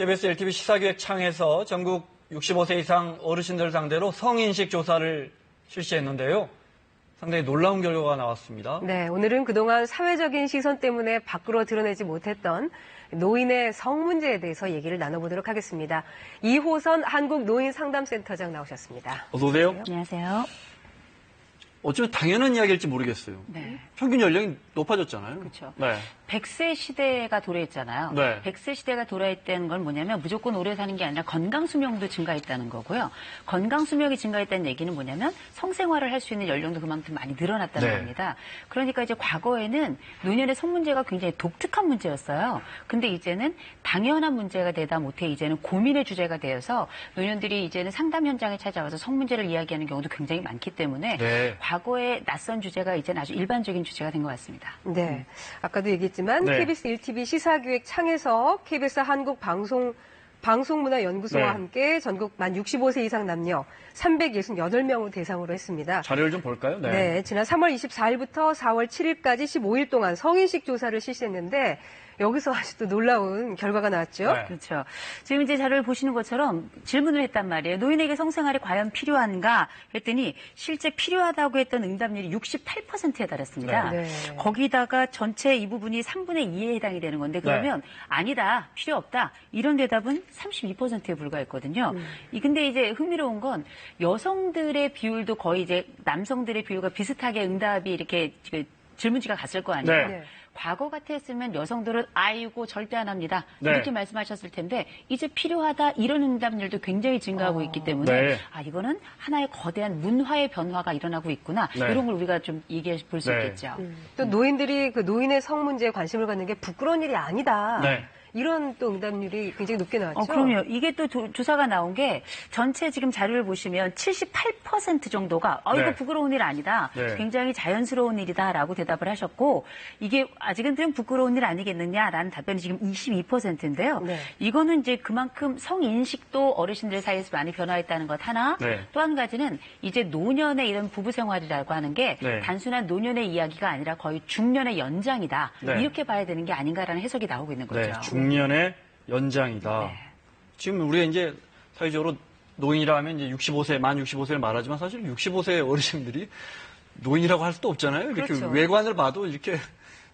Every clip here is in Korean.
KBS LTV 시사기획 창에서 전국 65세 이상 어르신들 상대로 성인식 조사를 실시했는데요. 상당히 놀라운 결과가 나왔습니다. 네, 오늘은 그동안 사회적인 시선 때문에 밖으로 드러내지 못했던 노인의 성 문제에 대해서 얘기를 나눠보도록 하겠습니다. 이호선 한국노인상담센터장 나오셨습니다. 어서 오세요. 안녕하세요. 어쩌면 당연한 이야기일지 모르겠어요. 네. 평균 연령이 높아졌잖아요. 그렇죠. 네. 100세 시대가 도래했잖아요. 네. 100세 시대가 도래했다는 건 뭐냐면 무조건 오래 사는 게 아니라 건강 수명도 증가했다는 거고요. 건강 수명이 증가했다는 얘기는 뭐냐면 성생활을 할 수 있는 연령도 그만큼 많이 늘어났다는 네. 겁니다. 그러니까 이제 과거에는 노년의 성 문제가 굉장히 독특한 문제였어요. 근데 이제는 당연한 문제가 되다 못해 이제는 고민의 주제가 되어서 노년들이 이제는 상담 현장에 찾아와서 성 문제를 이야기하는 경우도 굉장히 많기 때문에 네. 과거의 낯선 주제가 이제는 아주 일반적인 주제가 된 것 같습니다. 네, 아까도 얘기했지만 네. KBS 1TV 시사기획 창에서 KBS 방송문화연구소와 네. 함께 전국 만 65세 이상 남녀 368명을 대상으로 했습니다. 자료를 좀 볼까요? 네, 지난 3월 24일부터 4월 7일까지 15일 동안 성인식 조사를 실시했는데 여기서 아주 또 놀라운 결과가 나왔죠. 네. 그렇죠. 지금 이제 자료를 보시는 것처럼 질문을 했단 말이에요. 노인에게 성생활이 과연 필요한가 했더니 실제 필요하다고 했던 응답률이 68%에 달했습니다. 네. 거기다가 전체 이 부분이 3분의 2에 해당이 되는 건데 그러면 아니다, 필요 없다 이런 대답은 32%에 불과했거든요. 근데 이제 흥미로운 건 여성들의 비율도 거의 이제 남성들의 비율과 비슷하게 응답이 이렇게 질문지가 갔을 거 아니에요. 네. 과거 같았으면 여성들은 아이고 절대 안 합니다. 네. 이렇게 말씀하셨을 텐데 이제 필요하다 이런 응답률도 굉장히 증가하고 있기 때문에 네. 이거는 하나의 거대한 문화의 변화가 일어나고 있구나. 네. 이런 걸 우리가 좀 얘기해 볼 수 네. 있겠죠. 또 노인들이 그 노인의 성 문제에 관심을 갖는 게 부끄러운 일이 아니다. 네. 이런 또 응답률이 굉장히 높게 나왔죠. 그럼요. 이게 또 조사가 나온 게 전체 지금 자료를 보시면 78% 정도가 이거 네. 부끄러운 일 아니다. 네. 굉장히 자연스러운 일이다라고 대답을 하셨고 이게 아직은 좀 부끄러운 일 아니겠느냐라는 답변이 지금 22%인데요. 네. 이거는 이제 그만큼 성인식도 어르신들 사이에서 많이 변화했다는 것 하나 네. 또 한 가지는 이제 노년의 이런 부부 생활이라고 하는 게 네. 단순한 노년의 이야기가 아니라 거의 중년의 연장이다. 네. 이렇게 봐야 되는 게 아닌가라는 해석이 나오고 있는 거죠. 네. 중년의 연장이다. 네. 지금 우리가 이제 사회적으로 노인이라 하면 이제 65세, 만 65세를 말하지만 사실 65세 어르신들이 노인이라고 할 수도 없잖아요. 이렇게 그렇죠. 외관을 봐도 이렇게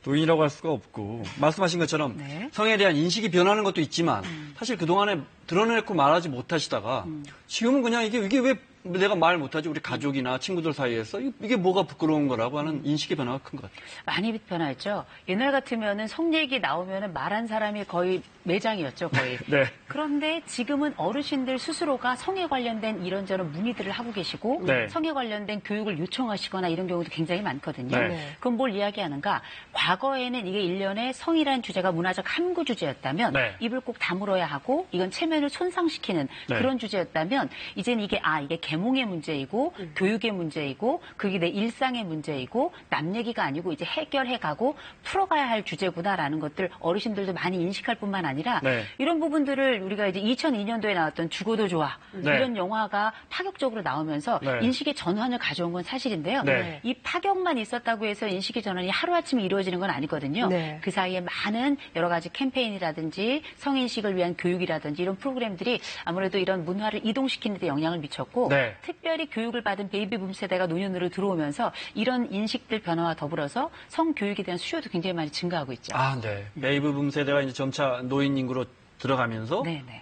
노인이라고 할 수가 없고 말씀하신 것처럼 네. 성에 대한 인식이 변하는 것도 있지만 사실 그동안에 드러내고 말하지 못하시다가 지금은 그냥 이게 왜 내가 말 못하지 우리 가족이나 친구들 사이에서 이게 뭐가 부끄러운 거라고 하는 인식의 변화가 큰 것 같아요. 많이 변화했죠. 옛날 같으면은 성 얘기 나오면은 말한 사람이 거의 매장이었죠, 거의. 네. 그런데 지금은 어르신들 스스로가 성에 관련된 이런저런 문의들을 하고 계시고 네. 성에 관련된 교육을 요청하시거나 이런 경우도 굉장히 많거든요. 네. 그럼 뭘 이야기하는가? 과거에는 이게 일련의 성이라는 주제가 문화적 함구 주제였다면 네. 입을 꼭 다물어야 하고 이건 체면을 손상시키는 네. 그런 주제였다면 이제는 이게 계몽의 문제이고 교육의 문제이고 그게 내 일상의 문제이고 남 얘기가 아니고 이제 해결해가고 풀어가야 할 주제구나라는 것들 어르신들도 많이 인식할 뿐만 아니라 네. 이런 부분들을 우리가 이제 2002년도에 나왔던 죽어도 좋아 네. 이런 영화가 파격적으로 나오면서 네. 인식의 전환을 가져온 건 사실인데요. 네. 이 파격만 있었다고 해서 인식의 전환이 하루아침에 이루어지는 건 아니거든요. 네. 그 사이에 많은 여러 가지 캠페인이라든지 성인식을 위한 교육이라든지 이런 프로그램들이 아무래도 이런 문화를 이동시키는 데 영향을 미쳤고 네. 특별히 교육을 받은 베이비붐 세대가 노년으로 들어오면서 이런 인식들 변화와 더불어서 성교육에 대한 수요도 굉장히 많이 증가하고 있죠. 네. 베이비붐 세대가 이제 점차 노인 인구로 들어가면서 네네.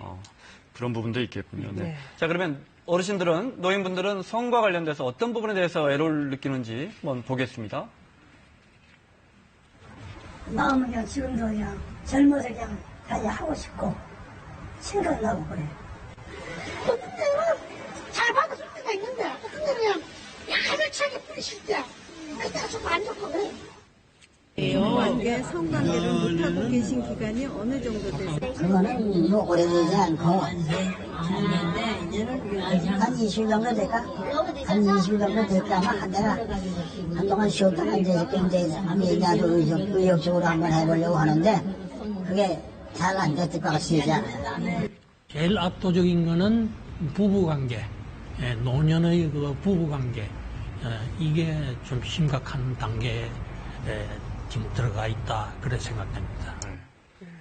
그런 부분도 있겠군요. 네. 네. 자, 그러면 어르신들은, 노인분들은 성과 관련돼서 어떤 부분에 대해서 애로를 느끼는지 한번 보겠습니다. 마음은 그냥 지금도 그냥 젊어서 그냥 다시 하고 싶고 생각나고 그래. 어떤 때는 잘 받아줄 때가 있는데 어떤 때는 그냥 야들차게 뿌리실 때 그때가 좀 안 좋고 그래. 성관계, 성관계를 못하고 계신 기간이 어느 정도 되세요? 그거는 뭐 오래되지 않고 한 20일 정도 될까? 한 20일 정도 될까? 아마 내가 한동안 쉬었다가 이제 나도 의욕적으로 한번 해보려고 하는데 그게 잘 안 됐을 것 같지 않아요. 제일 압도적인 거는 부부관계, 노년의 그 부부관계, 이게 좀 심각한 단계에 지금 들어가 있다, 그래 생각됩니다.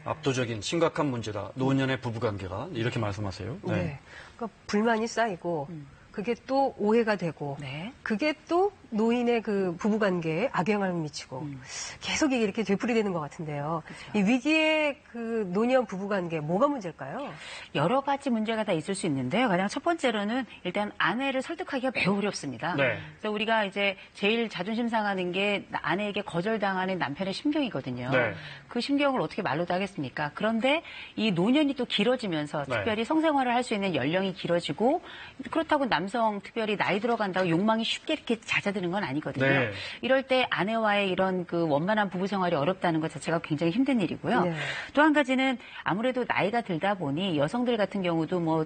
압도적인 심각한 문제다. 노년의 부부관계가 이렇게 말씀하세요. 네. 그러니까 불만이 쌓이고 그게 또 오해가 되고 네. 그게 또 노인의 그 부부관계에 악영향을 미치고 계속 이게 이렇게 되풀이되는 것 같은데요. 이 위기의 그 노년 부부관계 뭐가 문제일까요? 여러 가지 문제가 다 있을 수 있는데요. 가장 첫 번째로는 일단 아내를 설득하기가 매우 어렵습니다. 네. 그래서 우리가 이제 제일 자존심 상하는 게 아내에게 거절당하는 남편의 심경이거든요. 네. 그 심경을 어떻게 말로도 하겠습니까? 그런데 이 노년이 또 길어지면서 네. 특별히 성생활을 할 수 있는 연령이 길어지고 그렇다고 남성 특별히 나이 들어간다고 욕망이 쉽게 이렇게 잦아드는 건 아니거든요. 네. 이럴 때 아내와의 이런 그 원만한 부부 생활이 어렵다는 것 자체가 굉장히 힘든 일이고요. 네. 또 한 가지는 아무래도 나이가 들다 보니 여성들 같은 경우도 뭐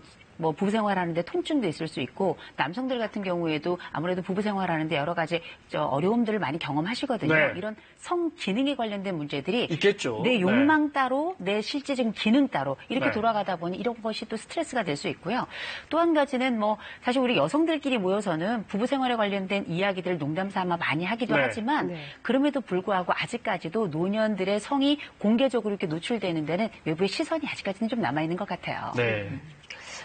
부부 생활하는데 통증도 있을 수 있고 남성들 같은 경우에도 아무래도 부부 생활하는데 여러 가지 어려움들을 많이 경험하시거든요. 네. 이런 성 기능에 관련된 문제들이 있겠죠. 내 욕망 따로 내 실제적인 기능 따로 이렇게 네. 돌아가다 보니 이런 것이 또 스트레스가 될 수 있고요. 또 한 가지는 뭐 사실 우리 여성들끼리 모여서는 부부 생활에 관련된 이야기들을 농담 삼아 많이 하기도 네. 하지만 네. 그럼에도 불구하고 아직까지도 노년들의 성이 공개적으로 이렇게 노출되는 데는 외부의 시선이 아직까지는 좀 남아있는 것 같아요. 네.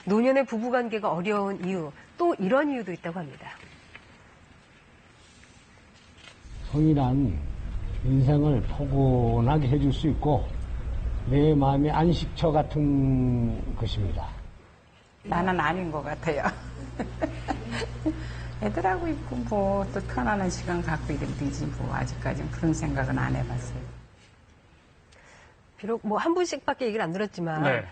노년의 부부관계가 어려운 이유 또 이런 이유도 있다고 합니다. 성이란 인생을 포근하게 해줄 수 있고 내 마음의 안식처 같은 것입니다. 나는 아닌 것 같아요. 애들하고 있고 뭐 또 편안한 시간 갖고 이러면 되지 뭐 아직까지는 그런 생각은 안 해봤어요. 비록 뭐 한 분씩밖에 얘기를 안 들었지만 네.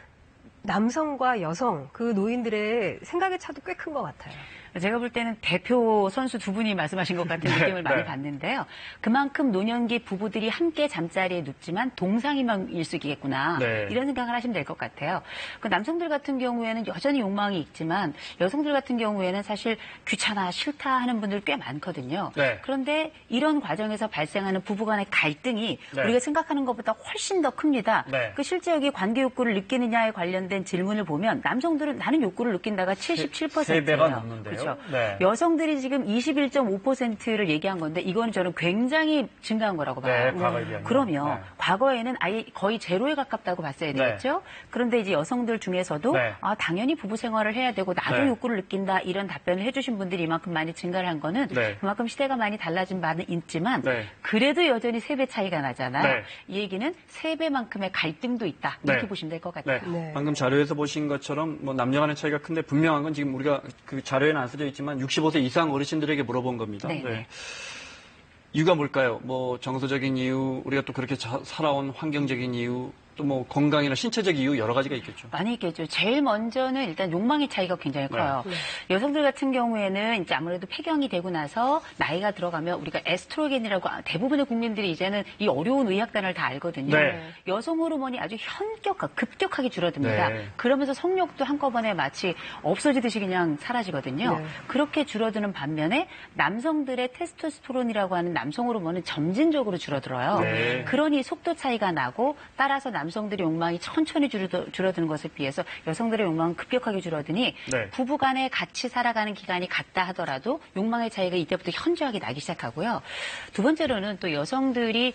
남성과 여성 그 노인들의 생각의 차도 꽤 큰 것 같아요. 제가 볼 때는 대표 선수 두 분이 말씀하신 것 같은 느낌을 많이 네. 받는데요. 그만큼 노년기 부부들이 함께 잠자리에 눕지만 동상이만 수 있겠구나. 네. 이런 생각을 하시면 될 것 같아요. 그 남성들 같은 경우에는 여전히 욕망이 있지만 여성들 같은 경우에는 사실 귀찮아 싫다 하는 분들 꽤 많거든요. 네. 그런데 이런 과정에서 발생하는 부부간의 갈등이 네. 우리가 생각하는 것보다 훨씬 더 큽니다. 네. 그 실제 여기 관계 욕구를 느끼느냐에 관련된 질문을 보면 남성들은 나는 욕구를 느낀다가 77%예요. 세 배가 넘는데요. 그렇죠. 네. 여성들이 지금 21.5%를 얘기한 건데 이거는 저는 굉장히 증가한 거라고 봐요. 네, 과거에 비하면. 그러면 네. 과거에는 아예 거의 제로에 가깝다고 봤어야 되겠죠. 그런데 이제 여성들 중에서도 네. 아, 당연히 부부 생활을 해야 되고 나도 네. 욕구를 느낀다 이런 답변을 해주신 분들이 이만큼 많이 증가를 한 거는 네. 그만큼 시대가 많이 달라진 바는 있지만 네. 그래도 여전히 3배 차이가 나잖아요. 네. 이 얘기는 3배만큼의 갈등도 있다 이렇게 네. 보시면 될 것 같아요. 네. 네. 방금 자료에서 보신 것처럼 뭐 남녀 간의 차이가 큰데 분명한 건 지금 우리가 그 자료에는 안 써져 있지만 65세 이상 어르신들에게 물어본 겁니다. 네. 이유가 뭘까요? 뭐 정서적인 이유, 우리가 또 그렇게 살아온 환경적인 이유, 또 뭐 건강이나 신체적 이유 여러 가지가 있겠죠. 많이 있겠죠. 제일 먼저는 일단 욕망의 차이가 굉장히 커요. 여성들 같은 경우에는 이제 아무래도 폐경이 되고 나서 나이가 들어가면 우리가 에스트로겐이라고 대부분의 국민들이 이제는 이 어려운 의학단을 다 알거든요. 네. 여성 호르몬이 아주 급격하게 줄어듭니다. 네. 그러면서 성욕도 한꺼번에 마치 없어지듯이 그냥 사라지거든요. 네. 그렇게 줄어드는 반면에 남성들의 테스토스테론이라고 하는 남성 호르몬은 점진적으로 줄어들어요. 네. 그러니 속도 차이가 나고 따라서 남성들의 욕망이 천천히 줄어드는 것에 비해서 여성들의 욕망은 급격하게 줄어드니 네. 부부간에 같이 살아가는 기간이 같다 하더라도 욕망의 차이가 이때부터 현저하게 나기 시작하고요. 두 번째로는 또 여성들이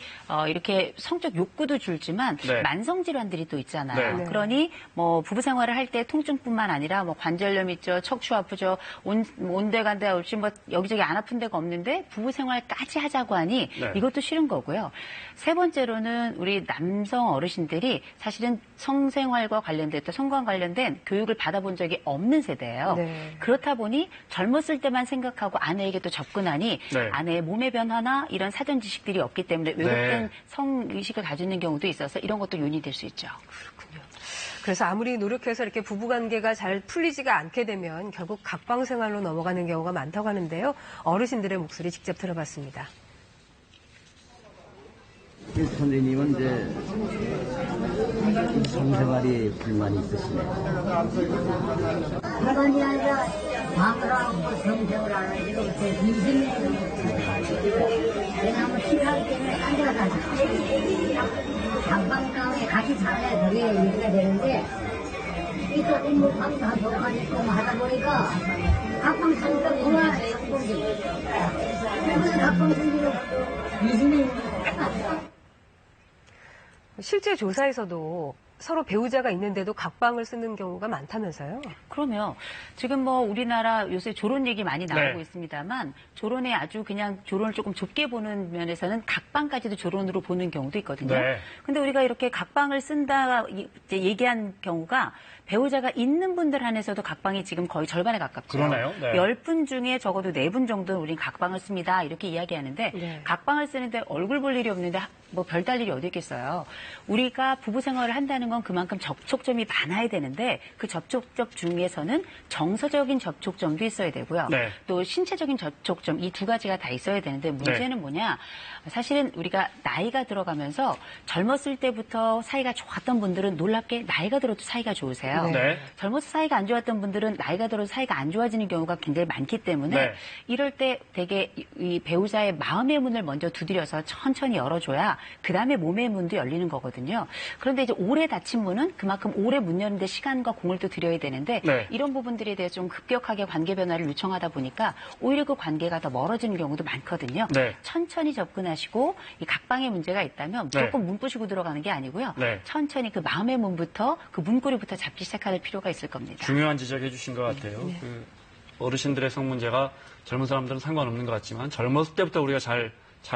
이렇게 성적 욕구도 줄지만 네. 만성 질환들이 또 있잖아요. 네. 그러니 뭐 부부 생활을 할 때 통증뿐만 아니라 뭐 관절염 있죠, 척추 아프죠, 온데간데 없이 뭐 여기저기 안 아픈 데가 없는데 부부 생활까지 하자고 하니 네. 이것도 싫은 거고요. 세 번째로는 우리 남성 어르신들이 사실은 성생활과 관련된 또 성관 관련된 교육을 받아본 적이 없는 세대예요. 네. 그렇다 보니 젊었을 때만 생각하고 아내에게 또 접근하니 네. 아내의 몸의 변화나 이런 사전 지식들이 없기 때문에 왜곡된 네. 성의식을 가지는 경우도 있어서 이런 것도 요인이 될 수 있죠. 그래서 아무리 노력해서 이렇게 부부관계가 잘 풀리지가 않게 되면 결국 각방생활로 넘어가는 경우가 많다고 하는데요. 어르신들의 목소리 직접 들어봤습니다. 선생님은 이제 성생활이 불만이 있으시네요. 그만이 아니라 마음으로 성생을 안 하지고 20년을 왜냐하면 필요하기 때문에 딴 데가 가서 단방가운데 같이 살아야 그게 유지가 되는데 이또 인목하고 다 독하니까 하다 보니까 각방 사니까 그만 상봉지 그래서 각방 생기고 20년이 실제 조사에서도 서로 배우자가 있는데도 각방을 쓰는 경우가 많다면서요? 그러면 지금 뭐 우리나라 요새 조론 얘기 많이 나오고 네. 있습니다만 조론에 아주 그냥 조론을 조금 좁게 보는 면에서는 각방까지도 조론으로 보는 경우도 있거든요. 네. 근데 우리가 이렇게 각방을 쓴다 이제 얘기한 경우가 배우자가 있는 분들 한에서도 각방이 지금 거의 절반에 가깝죠. 그러네요. 네. 10분 중에 적어도 4분 정도는 우린 각방을 씁니다. 이렇게 이야기하는데 네. 각방을 쓰는데 얼굴 볼 일이 없는데 뭐 별달 일이 어디 있겠어요. 우리가 부부 생활을 한다는 건 그만큼 접촉점이 많아야 되는데 그 접촉점 중에서는 정서적인 접촉점도 있어야 되고요. 네. 또 신체적인 접촉점 이 두 가지가 다 있어야 되는데 문제는 뭐냐. 사실은 우리가 나이가 들어가면서 젊었을 때부터 사이가 좋았던 분들은 놀랍게 나이가 들어도 사이가 좋으세요. 네. 젊어서 사이가 안 좋았던 분들은 나이가 들어도 사이가 안 좋아지는 경우가 굉장히 많기 때문에 네. 이럴 때 되게 이 배우자의 마음의 문을 먼저 두드려서 천천히 열어줘야 그다음에 몸의 문도 열리는 거거든요. 그런데 이제 오래 닫힌 문은 그만큼 오래 문 여는데 시간과 공을 또 들여야 되는데 네. 이런 부분들에 대해서 좀 급격하게 관계 변화를 요청하다 보니까 오히려 그 관계가 더 멀어지는 경우도 많거든요. 네. 천천히 접근하시고 이 각방에 문제가 있다면 무조건 문 부시고 들어가는 게 아니고요. 네. 천천히 그 마음의 문부터 그 문고리부터 잡기 시작할 필요가 있을 겁니다. 중요한 지적해 주신 것 같아요. 그 어르신들의 성 문제가 젊은 사람들은 상관없는 것 같지만 젊었을 때부터 우리가 잘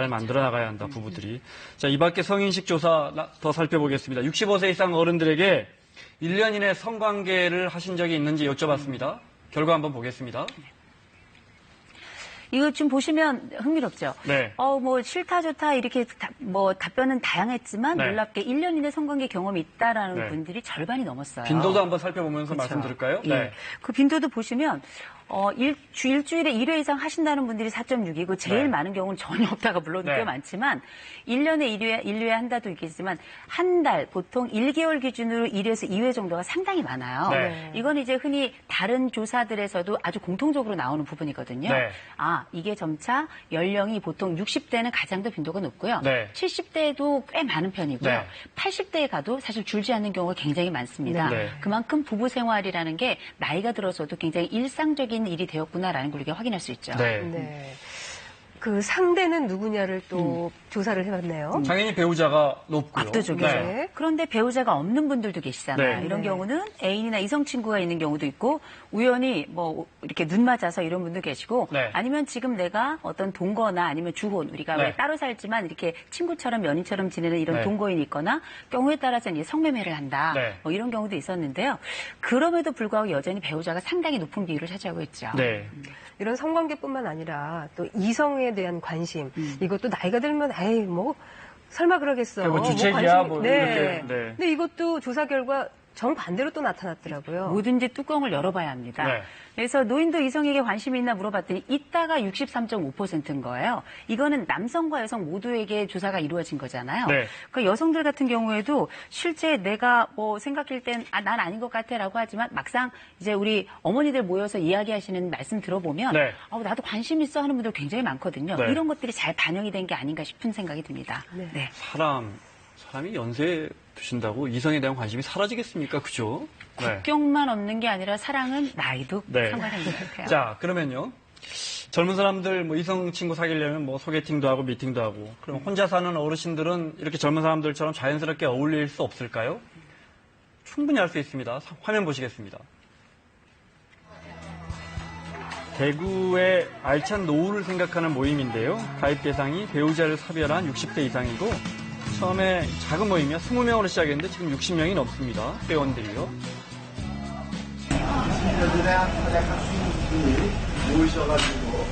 만들어 나가야 한다, 부부들이. 자, 이 밖에 성인식 조사 더 살펴보겠습니다. 65세 이상 어른들에게 1년 이내 성관계를 하신 적이 있는지 여쭤봤습니다. 결과 한번 보겠습니다. 이거 지금 보시면 흥미롭죠? 네. 뭐 싫다 좋다 이렇게 답변은 다양했지만 네. 놀랍게 1년 이내 성관계 경험이 있다라는 네. 분들이 절반이 넘었어요. 빈도도 한번 살펴보면서 그렇죠. 말씀드릴까요? 예. 네. 그 빈도도 보시면 일주일에 1회 이상 하신다는 분들이 4.6이고 제일 네. 많은 경우는 전혀 없다가 물론 네. 꽤 많지만 1년에 1회 한다도 있겠지만 한 달 보통 1개월 기준으로 1회에서 2회 정도가 상당히 많아요. 네. 이건 이제 흔히 다른 조사들에서도 아주 공통적으로 나오는 부분이거든요. 네. 이게 점차 연령이 보통 60대는 가장 더 빈도가 높고요. 네. 70대에도 꽤 많은 편이고요. 네. 80대에 가도 사실 줄지 않는 경우가 굉장히 많습니다. 네. 그만큼 부부 생활이라는 게 나이가 들어서도 굉장히 일상적인 일이 되었구나라는 걸 우리가 확인할 수 있죠. 네. 네. 그 상대는 누구냐를 또 조사를 해봤네요. 당연히 배우자가 높고요. 압도적이죠. 네. 그런데 배우자가 없는 분들도 계시잖아요. 네. 이런 네. 경우는 애인이나 이성 친구가 있는 경우도 있고 우연히 뭐 이렇게 눈 맞아서 이런 분도 계시고 네. 아니면 지금 내가 어떤 동거나 아니면 주혼 우리가 네. 왜 따로 살지만 이렇게 친구처럼 연인처럼 지내는 이런 네. 동거인이 있거나 경우에 따라서는 성매매를 한다. 네. 뭐 이런 경우도 있었는데요. 그럼에도 불구하고 여전히 배우자가 상당히 높은 비율을 차지하고 있죠. 네. 이런 성관계뿐만 아니라 또 이성에 대한 관심 이것도 나이가 들면 에이 뭐 설마 그러겠어. 뭐 주책이야, 뭐 네. 이렇게, 네. 근데 이것도 조사 결과 정반대로 또 나타났더라고요. 뭐든지 뚜껑을 열어봐야 합니다. 네. 그래서 노인도 이성에게 관심이 있나 물어봤더니 있다가 63.5%인 거예요. 이거는 남성과 여성 모두에게 조사가 이루어진 거잖아요. 네. 그러니까 여성들 같은 경우에도 실제 내가 뭐 생각할 땐 난 아닌 것 같아라고 하지만 막상 이제 우리 어머니들 모여서 이야기하시는 말씀 들어보면 네. 나도 관심 있어 하는 분들 굉장히 많거든요. 네. 이런 것들이 잘 반영이 된 게 아닌가 싶은 생각이 듭니다. 네. 사람이 연세 드신다고 이성에 대한 관심이 사라지겠습니까? 그죠? 네. 국경만 없는 게 아니라 사랑은 나이도 네. 상관이 있는 것 같아요. 자, 그러면요. 젊은 사람들 뭐 이성 친구 사귀려면 뭐 소개팅도 하고 미팅도 하고 그럼 혼자 사는 어르신들은 이렇게 젊은 사람들처럼 자연스럽게 어울릴 수 없을까요? 충분히 할 수 있습니다. 화면 보시겠습니다. 대구의 알찬 노후를 생각하는 모임인데요. 가입 대상이 배우자를 사별한 60대 이상이고 처음에 작은 모임이야 20명으로 시작했는데 지금 60명이 넘습니다. 회원들이요. 친구들의 활약할 수 있는 분이 모이셔가지고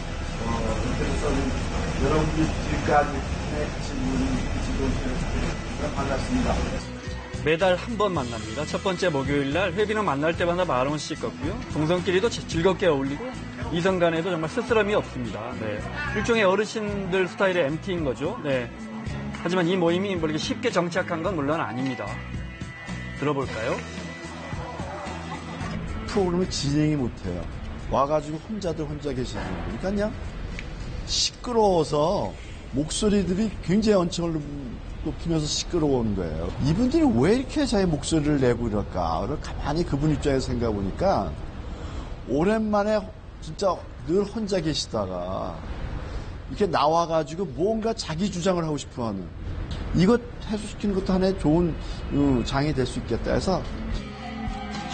그래서 여러분들이 지금까지 같이 모인 반갑습니다. 매달 한 번 만납니다. 첫 번째 목요일 날 회비는 만날 때마다 10,000원씩 걷고요. 동성끼리도 즐겁게 어울리고 이성 간에도 정말 쓸쓸함이 없습니다. 네. 일종의 어르신들 스타일의 MT인 거죠. 네. 하지만 이 모임이 뭐 이렇게 쉽게 정착한 건 물론 아닙니다. 들어볼까요? 프로그램을 진행이 못해요. 와가지고 혼자 계시는 거예요. 그러니까 그냥 시끄러워서 목소리들이 굉장히 언성을 높이면서 시끄러운 거예요. 이분들이 왜 이렇게 자기 목소리를 내고 이럴까? 가만히 그분 입장에서 생각해보니까 오랜만에 진짜 늘 혼자 계시다가 이렇게 나와가지고 뭔가 자기 주장을 하고 싶어하는 이것 해소시키는 것도 하나의 좋은 장이 될 수 있겠다 해서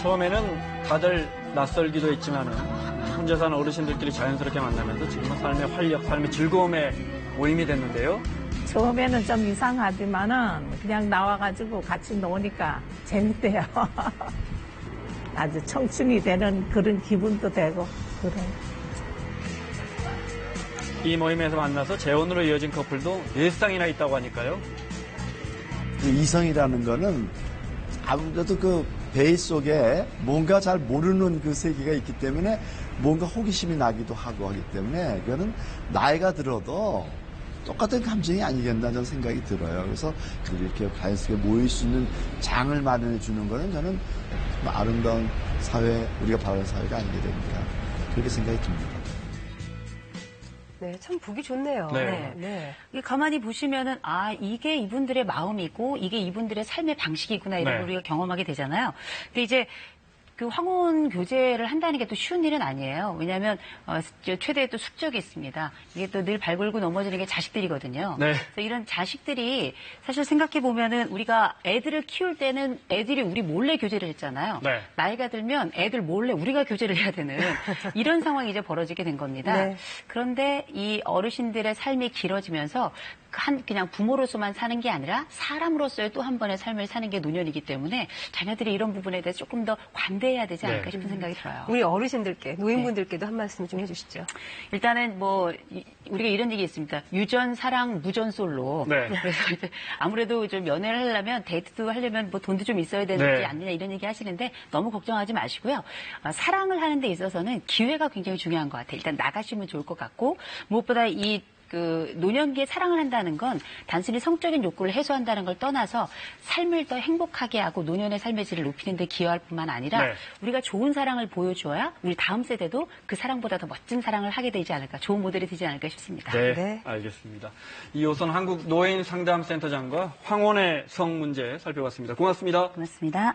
처음에는 다들 낯설기도 했지만은 혼자 사는 어르신들끼리 자연스럽게 만나면서 지금은 삶의 활력, 삶의 즐거움의 모임이 됐는데요. 처음에는 좀 이상하지만은 그냥 나와가지고 같이 노니까 재밌대요. 아주 청춘이 되는 그런 기분도 되고 그래. 이 모임에서 만나서 재혼으로 이어진 커플도 4쌍이나 있다고 하니까요. 그 이성이라는 거는 아무래도 그 베이스 속에 뭔가 잘 모르는 그 세계가 있기 때문에 뭔가 호기심이 나기도 하고 하기 때문에 그거는 나이가 들어도 똑같은 감정이 아니겠나 생각이 들어요. 그래서 이렇게 자연스럽게 모일 수 있는 장을 마련해 주는 거는 저는 아름다운 사회, 우리가 바라는 사회가 아니게 됩니까? 그렇게 생각이 듭니다. 네, 참 보기 좋네요. 네. 가만히 보시면은 이게 이분들의 마음이고 이게 이분들의 삶의 방식이구나 이런 걸 우리가 경험하게 되잖아요. 근데 이제 그 황혼 교제를 한다는 게 또 쉬운 일은 아니에요. 왜냐하면 최대의 또 숙적이 있습니다. 이게 또 늘 발굴고 넘어지는 게 자식들이거든요. 네. 그래서 이런 자식들이 사실 생각해 보면은 우리가 애들을 키울 때는 애들이 우리 몰래 교제를 했잖아요. 네. 나이가 들면 애들 몰래 우리가 교제를 해야 되는 이런 상황이 이제 벌어지게 된 겁니다. 네. 그런데 이 어르신들의 삶이 길어지면서 그냥 부모로서만 사는 게 아니라 사람으로서의 또 한 번의 삶을 사는 게 노년이기 때문에 자녀들이 이런 부분에 대해서 조금 더 관대해야 되지 않을까 싶은 생각이 들어요. 우리 어르신들께, 노인분들께도 한 말씀 좀 해주시죠. 일단은 우리가 이런 얘기 있습니다. 유전, 사랑, 무전 솔로. 네. 그래서 이제 아무래도 좀 연애를 하려면 데이트도 하려면 돈도 좀 있어야 되는지 않느냐 이런 얘기 하시는데 너무 걱정하지 마시고요. 사랑을 하는 데 있어서는 기회가 굉장히 중요한 것 같아요. 일단 나가시면 좋을 것 같고 무엇보다 노년기에 사랑을 한다는 건 단순히 성적인 욕구를 해소한다는 걸 떠나서 삶을 더 행복하게 하고 노년의 삶의 질을 높이는 데 기여할 뿐만 아니라 우리가 좋은 사랑을 보여줘야 우리 다음 세대도 그 사랑보다 더 멋진 사랑을 하게 되지 않을까, 좋은 모델이 되지 않을까 싶습니다. 네. 알겠습니다. 이호선 한국노인상담센터장과 황혼의 성 문제 살펴봤습니다. 고맙습니다. 고맙습니다.